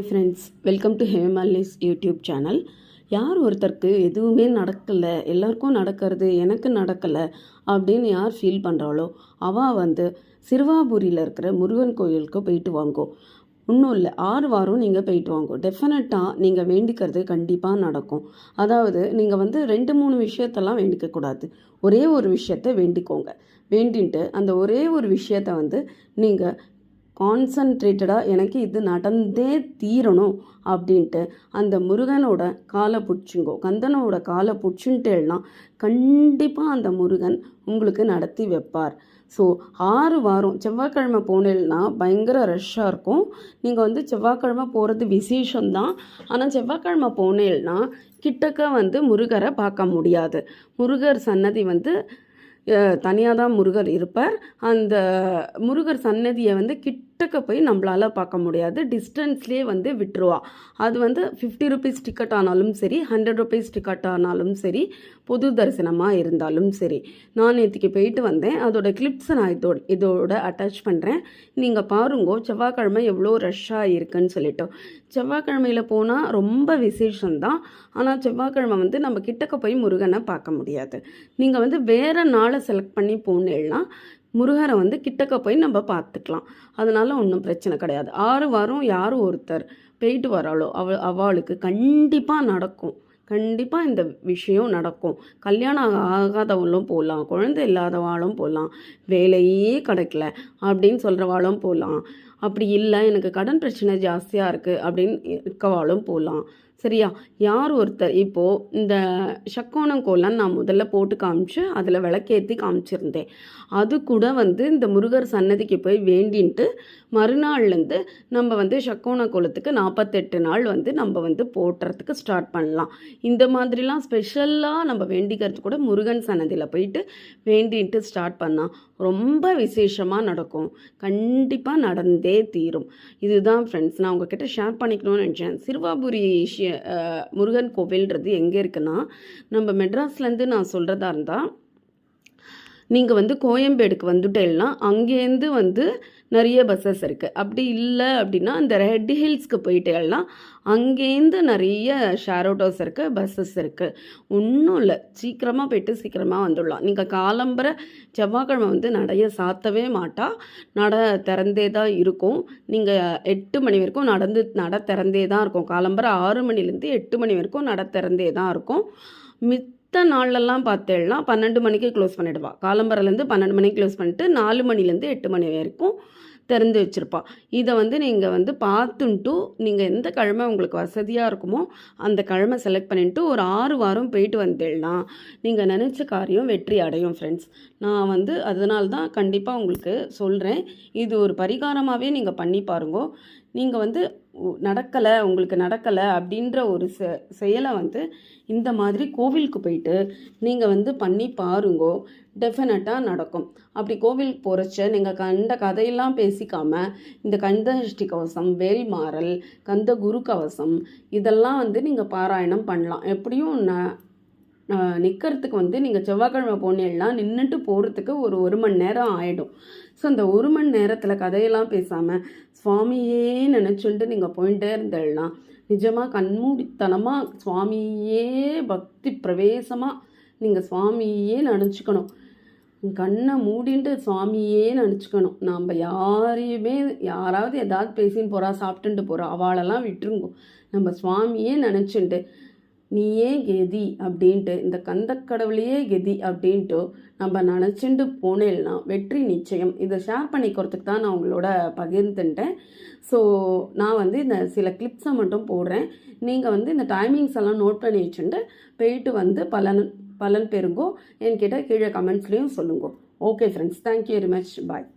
Friends, welcome to Hemali's YouTube channel. யார் ஒருத்தருக்கு எதுவுமே நடக்கலை, எல்லாருக்கும் நடக்கிறது எனக்கு நடக்கலை அப்படின்னு யார் ஃபீல் பண்ணுறாளோ அவள் சிறுவாபுரியில் இருக்கிற முருகன் கோயிலுக்கு போயிட்டு வாங்கோ. இன்னும் இல்லை, 6 வாரம் நீங்கள் போயிட்டு வாங்கோ. டெஃபினட்டாக நீங்கள் வேண்டிக்கிறது கண்டிப்பாக நடக்கும். அதாவது நீங்கள் 2-3 விஷயத்தெல்லாம் வேண்டிக்கக்கூடாது. ஒரே ஒரு விஷயத்தை வேண்டிக்கோங்க. வேண்டின்ட்டு அந்த ஒரே ஒரு விஷயத்தை நீங்கள் கான்சன்ட்ரேட்டடாக எனக்கு இது நடந்தே தீரணும் அப்படின்ட்டு அந்த முருகனோட காலை பிடிச்சிங்கோ, கந்தனோட காலை பிடிச்சுன்ட்டேன்னா கண்டிப்பாக அந்த முருகன் உங்களுக்கு நடத்தி வைப்பார். ஸோ 6 வாரம் செவ்வாய்க்கிழமை போனேன்னா பயங்கர ரஷ்ஷாக இருக்கும். நீங்கள் செவ்வாய்க்கிழமை போகிறது விசேஷம்தான். ஆனால் செவ்வாய்க்கிழமை போனேன்னா கிட்டக்க முருகரை பார்க்க முடியாது. முருகர் சன்னதி தனியாக தான் முருகர் இருப்பார். அந்த முருகர் சன்னதியை கிட்டக்க போய் நம்மளால் பார்க்க முடியாது. டிஸ்டன்ஸ்லேயே விட்டுருவா. அது 50 ருபீஸ் டிக்கெட் ஆனாலும் சரி, 100 ருபீஸ் டிக்கெட் ஆனாலும் சரி, பொது தரிசனமாக இருந்தாலும் சரி. நான் நேற்றுக்கு போயிட்டு வந்தேன். அதோட கிளிப்ஸை நான் இதோட அட்டாச் பண்ணுறேன். நீங்கள் பாருங்கோ செவ்வாய்க்கிழமை எவ்வளோ ரஷ்ஷாக இருக்குன்னு சொல்லிட்டோம். செவ்வாய்க்கிழமையில் போனால் ரொம்ப விசேஷம்தான். ஆனால் செவ்வாய்க்கிழமை நம்ம கிட்டக்க போய் முருகனை பார்க்க முடியாது. நீங்கள் வேறு நாளை செலக்ட் பண்ணி போனேன்னா முருகரை கிட்டக்க போய் நம்ம பார்த்துக்கலாம். அதனால் ஒன்றும் பிரச்சனை கிடையாது. 6 வாரம் யார் ஒருத்தர் போயிட்டு வராளோ அவளுக்கு கண்டிப்பாக நடக்கும். கண்டிப்பாக இந்த விஷயம் நடக்கும். கல்யாணம் ஆகாதவங்களும் போகலாம், குழந்தை இல்லாதவாளும் போகலாம், வேலையே கிடைக்கல அப்படின்னு சொல்கிறவாளும் போகலாம், அப்படி இல்லை எனக்கு கடன் பிரச்சனை ஜாஸ்தியாக இருக்குது அப்படின்னு இருக்கவாளும் போகலாம். சரியா? யார் ஒருத்தர் இப்போது இந்த சக்கோணம் கோலம் நான் முதல்ல போட்டு காமிச்சு அதில் விளக்கேற்றி காமிச்சிருந்தேன். அது கூட இந்த முருகர் சன்னதிக்கு போய் வேண்டின்ட்டு மறுநாள்லேருந்து நம்ம சக்கோண கோலத்துக்கு 48 நாள் நம்ம போட்டுறதுக்கு ஸ்டார்ட் பண்ணலாம். இந்த மாதிரிலாம் ஸ்பெஷலாக நம்ம வேண்டிக்கிறது கூட முருகன் சன்னதியில் போயிட்டு வேண்டின்ட்டு ஸ்டார்ட் பண்ணால் ரொம்ப விசேஷமாக நடக்கும். கண்டிப்பாக நடந்தே தீரும். இதுதான் ஃப்ரெண்ட்ஸ் நான் உங்ககிட்ட ஷேர் பண்ணிக்கணும்னு நினச்சேன். சிறுவாபுரி முருகன் கோவில்ன்றது எங்கே இருக்குன்னா, நம்ம மெட்ராஸ்லேருந்து நான் சொல்கிறதா இருந்தால் நீங்கள் கோயம்பேடுக்கு வந்துட்டேன்னா அங்கேருந்து நிறைய பஸ்ஸஸ் இருக்குது. அப்படி இல்லை அப்படின்னா அந்த ரெட் ஹில்ஸ்க்கு போயிட்டேன்னா அங்கேருந்து நிறைய ஷேர் ஆட்டோஸ் இருக்குது, பஸ்ஸஸ் இருக்குது. ஒன்றும் இல்லை, சீக்கிரமாக போயிட்டு சீக்கிரமாக வந்துடலாம். நீங்கள் காலம்பரை செவ்வாய்க்கிழமை நடைய சாத்தவே மாட்டா, நட திறந்தே தான் இருக்கும். நீங்கள் 8 மணி வரைக்கும் நட திறந்தே தான் இருக்கும். காலம்பரை 6 மணிலேருந்து 8 மணி வரைக்கும் நட திறந்தே தான் இருக்கும். மித்த நாள்லலாம் பார்த்தேன்னா 12 மணிக்கு க்ளோஸ் பண்ணிவிடுவா. காலம்பரைலேருந்து 12 மணிக்கு க்ளோஸ் பண்ணிவிட்டு 4 மணிலேருந்து 8 மணி வரைக்கும் திறந்து வச்சுருப்பா. இதை நீங்கள் பார்த்துன்ட்டு நீங்கள் எந்த கிழமை உங்களுக்கு வசதியாக இருக்குமோ அந்த கிழமை செலக்ட் பண்ணிட்டு ஒரு 6 வாரம் போயிட்டு வந்தேன்னா நீங்கள் நினச்ச காரியம் வெற்றி அடையும் ஃப்ரெண்ட்ஸ். நான் அதனால தான் கண்டிப்பாக உங்களுக்கு சொல்கிறேன். இது ஒரு பரிகாரமாகவே நீங்கள் பண்ணி பாருங்கோ. நீங்கள் நடக்கலை, உங்களுக்கு நடக்கலை அப்படின்ற ஒரு செயலை இந்த மாதிரி கோவிலுக்கு போயிட்டு நீங்கள் பண்ணி பாருங்கோ. டெஃபினட்டாக நடக்கும். அப்படி கோவிலுக்கு போகிறச்ச நீங்கள் கண்ட கதையெல்லாம் பேசிக்காமல் இந்த கந்தசஷ்டி கவசம், வேல்மாறல், கந்த குரு கவசம் இதெல்லாம் நீங்கள் பாராயணம் பண்ணலாம். எப்படியும் நிற்கிறதுக்கு நீங்கள் செவ்வாய்க்கிழமை போனீங்கன்னா நின்றுட்டு போகிறதுக்கு ஒரு மணி நேரம் ஆகிடும். ஸோ அந்த 1 மணி நேரத்தில் கதையெல்லாம் பேசாமல் சுவாமியே நினச்சிட்டு நீங்கள் போயிட்டே இருந்தேன்னா நிஜமாக கண்மூடித்தனமாக சுவாமியே பக்தி பிரவேசமாக நீங்கள் சுவாமியே நினச்சிக்கணும். கண்ணை மூடின்ட்டு சுவாமியே நினச்சிக்கணும். நாம் யாராவது ஏதாவது பேசின்னு போகிறா, சாப்பிட்டுட்டு போகிறா, அவளெல்லாம் விட்டுருங்கோ. நம்ம சுவாமியே நினச்சிட்டு நீயே கெதி அப்படின்ட்டு, இந்த கந்தக்கடவுளையே கெதி அப்படின்ட்டு நம்ம நினச்சிட்டு போனேன்னா வெற்றி நிச்சயம். இதை ஷேர் பண்ணிக்கிறதுக்கு தான் நான் உங்களோட பகிர்ந்துட்டேன். ஸோ நான் இந்த சில கிளிப்ஸை மட்டும் போடுறேன். நீங்கள் இந்த டைமிங்ஸ் எல்லாம் நோட் பண்ணி வச்சுட்டு போயிட்டு பலன் பெறுங்கோ. என்கிட்ட கீழே கமெண்ட்ஸ்லேயும் சொல்லுங்க. Okay friends, thank you very much. பாய்.